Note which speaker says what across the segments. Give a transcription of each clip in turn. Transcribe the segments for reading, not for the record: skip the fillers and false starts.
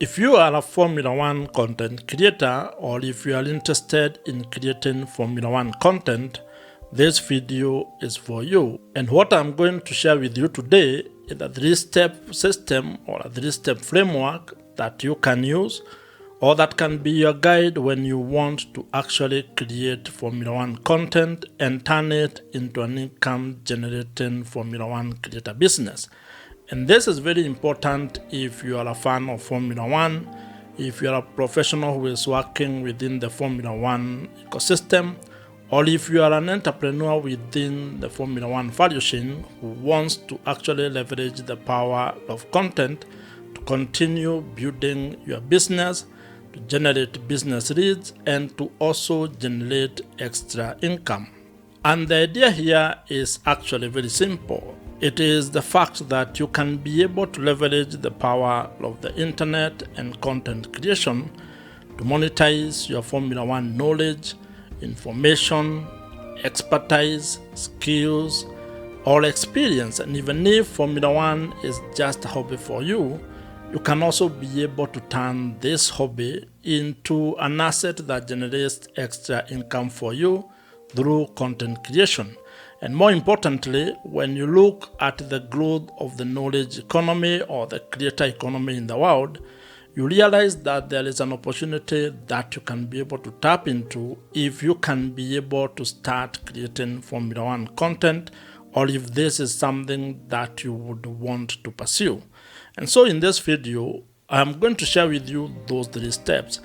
Speaker 1: If you are a Formula One content creator, or if you are interested in creating Formula One content, this video is for you. And what I'm going to share with you today is a 3-step system or a 3-step framework that you can use, or that can be your guide when you want to actually create Formula One content and turn it into an income generating Formula One creator business. And this is very important if you are a fan of Formula One, if you are a professional who is working within the Formula One ecosystem, or if you are an entrepreneur within the Formula One value chain who wants to actually leverage the power of content to continue building your business, to generate business leads, and to also generate extra income. And the idea here is actually very simple. It is the fact that you can be able to leverage the power of the internet and content creation to monetize your Formula One knowledge, information, expertise, skills, or experience. And even if Formula One is just a hobby for you, you can also be able to turn this hobby into an asset that generates extra income for you through content creation. And more importantly, when you look at the growth of the knowledge economy or the creator economy in the world, you realize that there is an opportunity that you can be able to tap into if you can be able to start creating Formula One content, or if this is something that you would want to pursue. And so in this video, I'm going to share with you those 3 steps.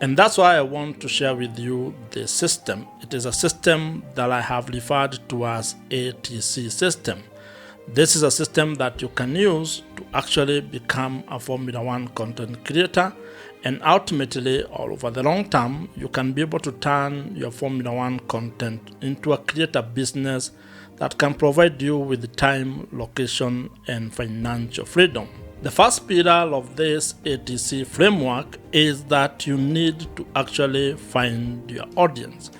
Speaker 1: And that's why I want to share with you the system. It is a system that I have referred to as ATC system. This is a system that you can use to actually become a Formula One content creator, and ultimately, all over the long term, you can be able to turn your Formula One content into a creator business that can provide you with time, location, and financial freedom. The first pillar of this ATC framework is that you need to actually find your audience.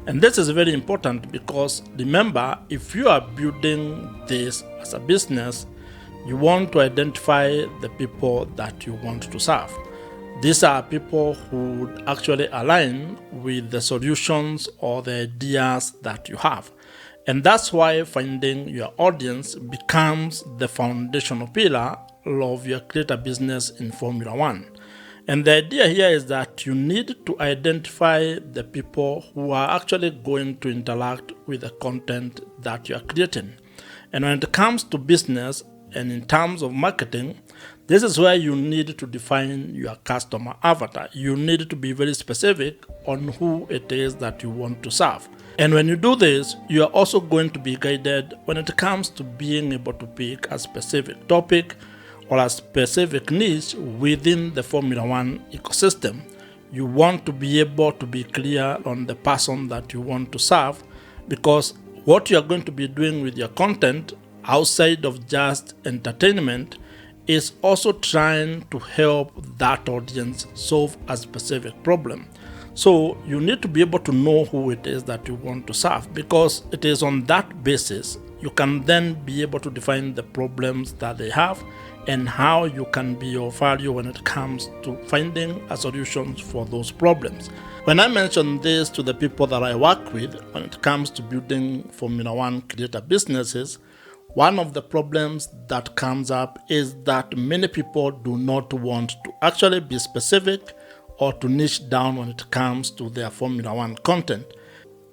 Speaker 1: And this is very important because remember, if you are building this as a business, you want to identify the people that you want to serve. These are people who would actually align with the solutions or the ideas that you have. And that's why finding your audience becomes the foundational pillar of your creator business in Formula One. And the idea here is that you need to identify the people who are actually going to interact with the content that you are creating. And when it comes to business and in terms of marketing, this is where you need to define your customer avatar. You need to be very specific on who it is that you want to serve. And when you do this, you are also going to be guided when it comes to being able to pick a specific topic or a specific niche within the Formula One ecosystem. You want to be able to be clear on the person that you want to serve, because what you are going to be doing with your content outside of just entertainment is also trying to help that audience solve a specific problem. So you need to be able to know who it is that you want to serve, because it is on that basis you can then be able to define the problems that they have and how you can be of value when it comes to finding a solution for those problems. When I mention this to the people that I work with when it comes to building Formula One creator businesses, one of the problems that comes up is that many people do not want to actually be specific or to niche down when it comes to their Formula One content.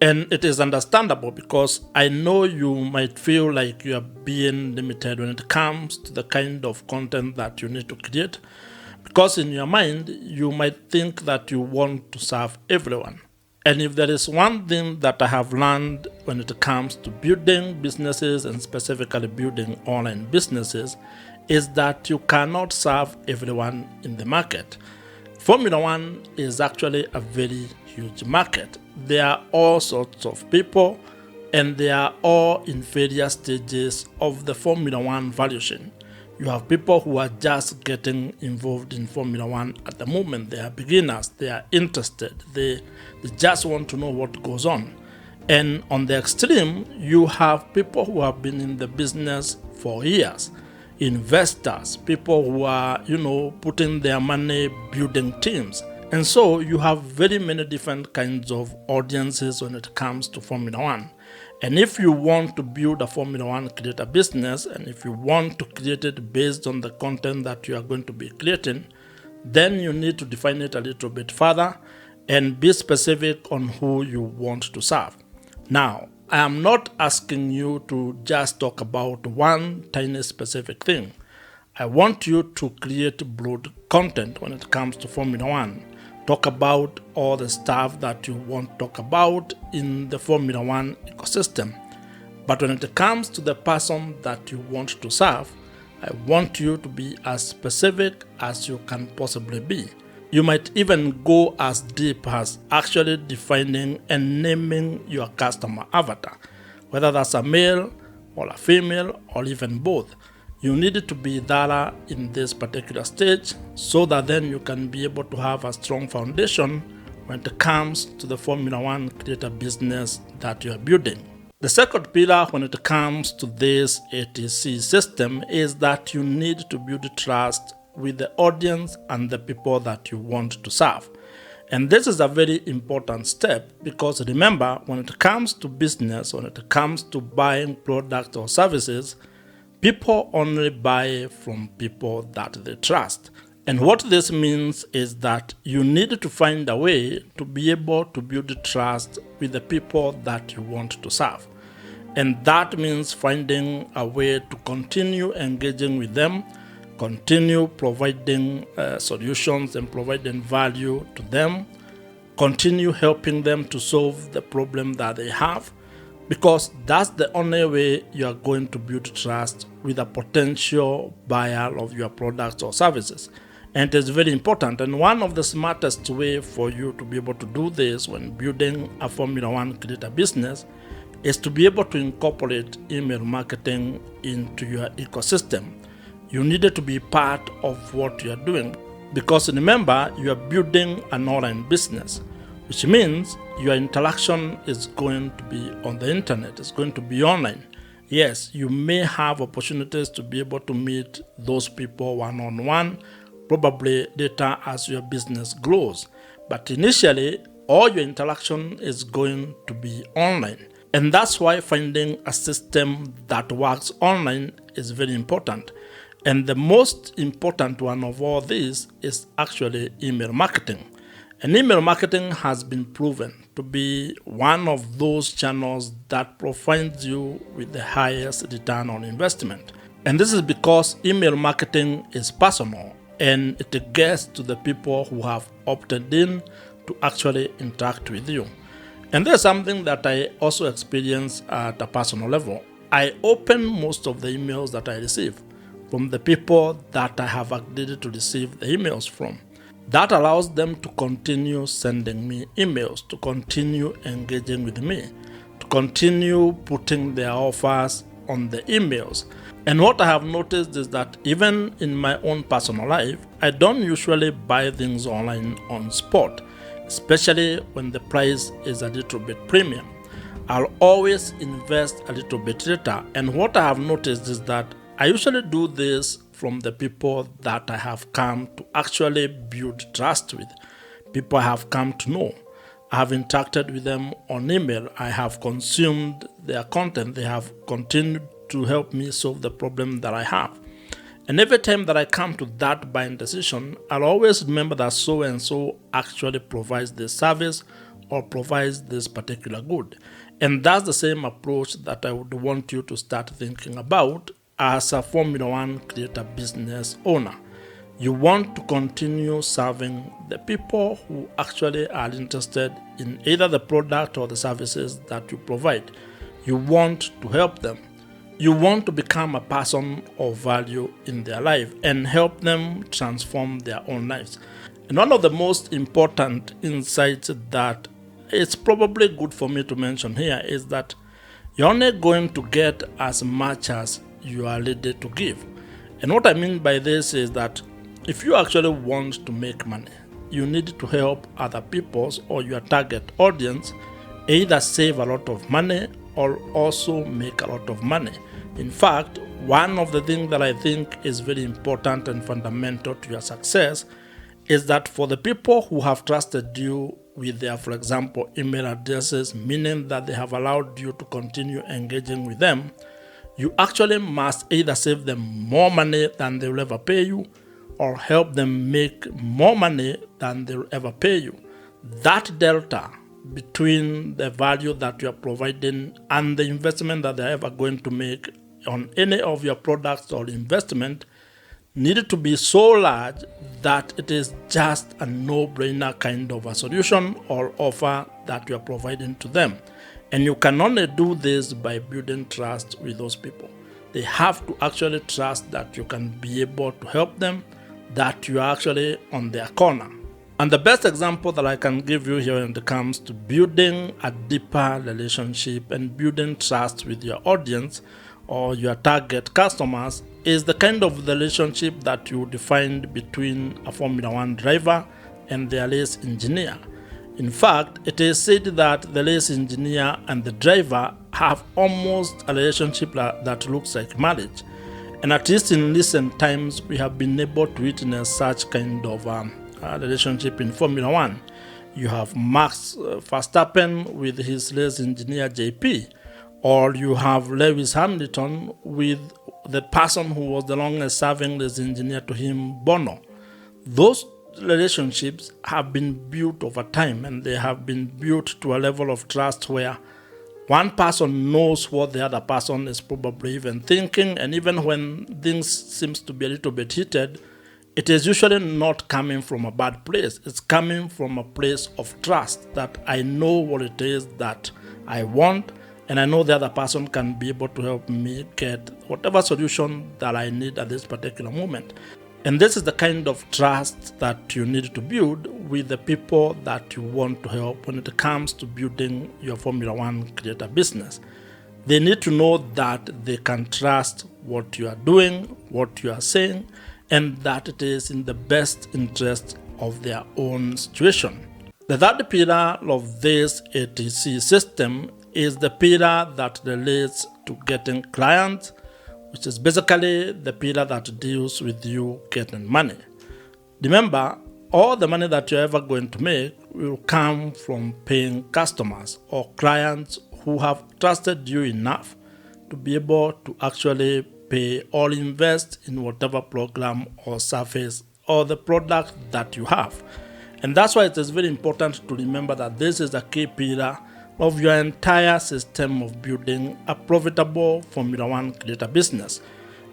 Speaker 1: And it is understandable, because I know you might feel like you are being limited when it comes to the kind of content that you need to create, because in your mind, you might think that you want to serve everyone. And if there is one thing that I have learned when it comes to building businesses, and specifically building online businesses, is that you cannot serve everyone in the market. Formula One is actually a very huge market. There are all sorts of people, and they are all in various stages of the Formula One value chain. You have people who are just getting involved in Formula One at the moment. They are beginners, they are interested, they just want to know what goes on. And on the extreme, you have people who have been in the business for years. investors, people who are, putting their money building teams. And so you have very many different kinds of audiences when it comes to Formula One. And if you want to build a Formula One creator business, and if you want to create it based on the content that you are going to be creating, then you need to define it a little bit further and be specific on who you want to serve. Now, I am not asking you to just talk about one tiny specific thing. I want you to create broad content when it comes to Formula One. Talk about all the stuff that you want to talk about in the Formula One ecosystem. But when it comes to the person that you want to serve, I want you to be as specific as you can possibly be. You might even go as deep as actually defining and naming your customer avatar, whether that's a male or a female or even both. You need to be thorough in this particular stage so that then you can be able to have a strong foundation when it comes to the Formula One creator business that you are building. The second pillar when it comes to this ATC system is that you need to build trust with the audience and the people that you want to serve. And this is a very important step because remember, when it comes to business, when it comes to buying products or services, people only buy from people that they trust. And what this means is that you need to find a way to be able to build trust with the people that you want to serve. And that means finding a way to continue engaging with them, continue providing solutions and providing value to them, continue helping them to solve the problem that they have, because that's the only way you are going to build trust with a potential buyer of your products or services. And it is very important. And one of the smartest way for you to be able to do this when building a Formula One creator business is to be able to incorporate email marketing into your ecosystem. You need it to be part of what you are doing because remember, you are building an online business, which means your interaction is going to be on the internet, it's going to be online. Yes, you may have opportunities to be able to meet those people one-on-one, probably later as your business grows. But initially, all your interaction is going to be online. And that's why finding a system that works online is very important. And the most important one of all this is actually email marketing. And email marketing has been proven to be one of those channels that provides you with the highest return on investment. And this is because email marketing is personal and it gets to the people who have opted in to actually interact with you. And there's something that I also experience at a personal level. I open most of the emails that I receive from the people that I have agreed to receive the emails from. That allows them to continue sending me emails, to continue engaging with me, to continue putting their offers on the emails. And what I have noticed is that even in my own personal life, I don't usually buy things online on spot, especially when the price is a little bit premium. I'll always invest a little bit later. And what I have noticed is that I usually do this from the people that I have come to actually build trust with, people I have come to know. I have interacted with them on email. I have consumed their content. They have continued to help me solve the problem that I have. And every time that I come to that buying decision, I'll always remember that so-and-so actually provides this service or provides this particular good. And that's the same approach that I would want you to start thinking about as a Formula One creator business owner. You want to continue serving the people who actually are interested in either the product or the services that you provide. You want to help them. You want to become a person of value in their life and help them transform their own lives. And one of the most important insights that it's probably good for me to mention here is that you're only going to get as much as you are ready to give. And what I mean by this is that if you actually want to make money, you need to help other people's or your target audience either save a lot of money or also make a lot of money. In fact, one of the things that I think is very important and fundamental to your success is that for the people who have trusted you with their, for example, email addresses, meaning that they have allowed you to continue engaging with them, you actually must either save them more money than they will ever pay you or help them make more money than they will ever pay you. That delta between the value that you are providing and the investment that they're ever going to make on any of your products or investment needed to be so large that it is just a no-brainer kind of a solution or offer that you are providing to them. And you can only do this by building trust with those people. They have to actually trust that you can be able to help them, that you are actually on their corner. And the best example that I can give you here when it comes to building a deeper relationship and building trust with your audience or your target customers is the kind of relationship that you defined between a Formula One driver and their race engineer. In fact, it is said that the race engineer and the driver have almost a relationship that looks like marriage. And at least in recent times, we have been able to witness such kind of relationship in Formula One. You have Max Verstappen with his race engineer JP, or you have Lewis Hamilton with the person who was the longest serving race engineer to him, Bono. Those relationships have been built over time, and they have been built to a level of trust where one person knows what the other person is probably even thinking, and even when things seems to be a little bit heated, it is usually not coming from a bad place. It's coming from a place of trust that I know what it is that I want, and I know the other person can be able to help me get whatever solution that I need at this particular moment. And this is the kind of trust that you need to build with the people that you want to help when it comes to building your Formula One creator business. They need to know that they can trust what you are doing, what you are saying, and that it is in the best interest of their own situation. The third pillar of this ATC system is the pillar that relates to getting clients, which is basically the pillar that deals with you getting money. Remember, all the money that you're ever going to make will come from paying customers or clients who have trusted you enough to be able to actually pay or invest in whatever program or service or the product that you have. And that's why it is very important to remember that this is a key pillar of your entire system of building a profitable Formula One creator business.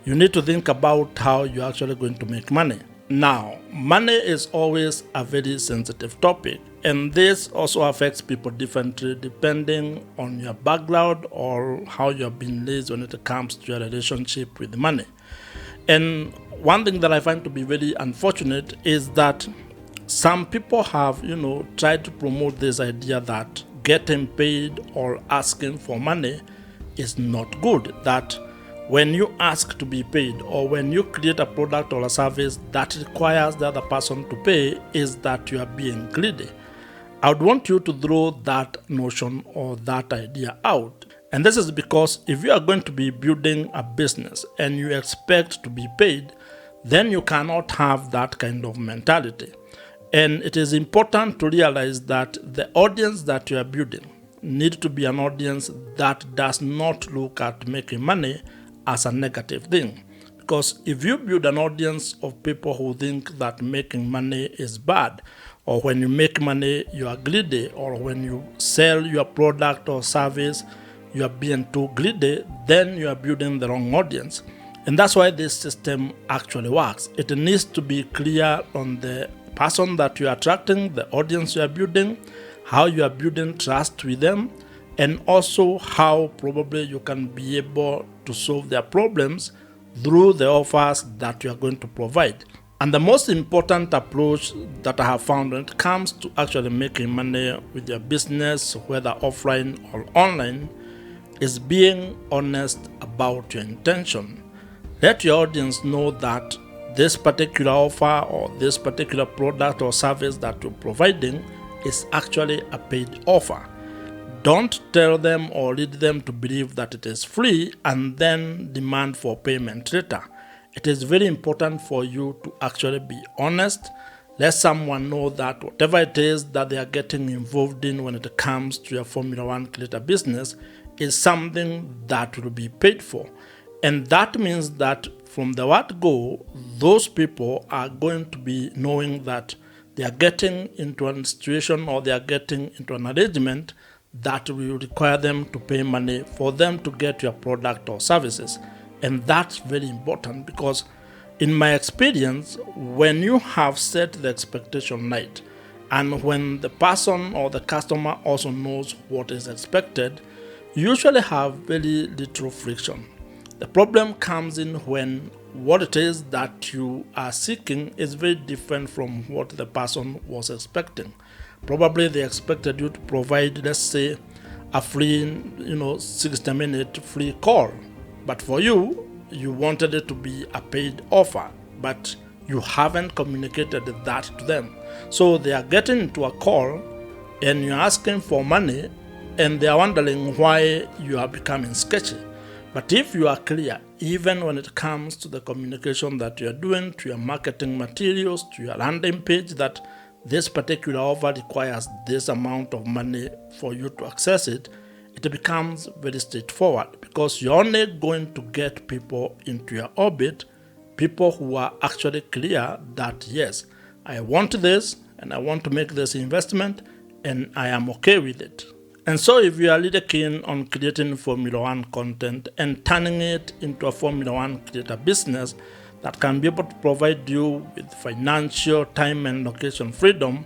Speaker 1: You need to think about how you're actually going to make money. Now, money is always a very sensitive topic, and this also affects people differently depending on your background or how you have been raised when it comes to your relationship with money. And one thing that I find to be very unfortunate is that some people have, tried to promote this idea that getting paid or asking for money is not good. That when you ask to be paid or when you create a product or a service that requires the other person to pay, is that you are being greedy. I would want you to throw that notion or that idea out. And this is because if you are going to be building a business and you expect to be paid, then you cannot have that kind of mentality. And it is important to realize that the audience that you are building needs to be an audience that does not look at making money as a negative thing. Because if you build an audience of people who think that making money is bad, or when you make money you are greedy, or when you sell your product or service you are being too greedy, then you are building the wrong audience. And that's why this system actually works. It needs to be clear on the person that you are attracting, the audience you are building, how you are building trust with them, and also how probably you can be able to solve their problems through the offers that you are going to provide. And the most important approach that I have found when it comes to actually making money with your business, whether offline or online, is being honest about your intention. Let your audience know that this particular offer or this particular product or service that you're providing is actually a paid offer. Don't tell them or lead them to believe that it is free and then demand for payment later. It is very important for you to actually be honest. Let someone know that whatever it is that they are getting involved in when it comes to your Formula One creator business is something that will be paid for. And that means that from the word go, those people are going to be knowing that they are getting into a situation or they are getting into an arrangement that will require them to pay money for them to get your product or services. And that's very important because in my experience, when you have set the expectation right, and when the person or the customer also knows what is expected, you usually have very little friction. The problem comes in when what it is that you are seeking is very different from what the person was expecting. Probably they expected you to provide, let's say, a free, 60-minute free call. But for you, you wanted it to be a paid offer, but you haven't communicated that to them. So they are getting into a call and you're asking for money and they are wondering why you are becoming sketchy. But if you are clear, even when it comes to the communication that you are doing, to your marketing materials, to your landing page, that this particular offer requires this amount of money for you to access it, it becomes very straightforward because you're only going to get people into your orbit, people who are actually clear that yes, I want this and I want to make this investment and I am okay with it. And so if you are really keen on creating Formula One content and turning it into a Formula One creator business that can be able to provide you with financial, time and location freedom,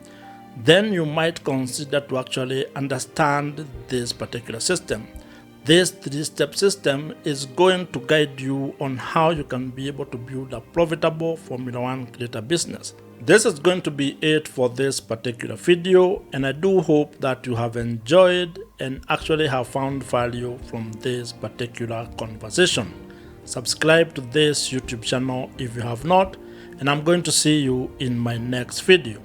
Speaker 1: then you might consider to actually understand this particular system. This 3-step system is going to guide you on how you can be able to build a profitable Formula One creator business. This is going to be it for this particular video, and I do hope that you have enjoyed and actually have found value from this particular conversation. Subscribe to this YouTube channel if you have not, and I'm going to see you in my next video.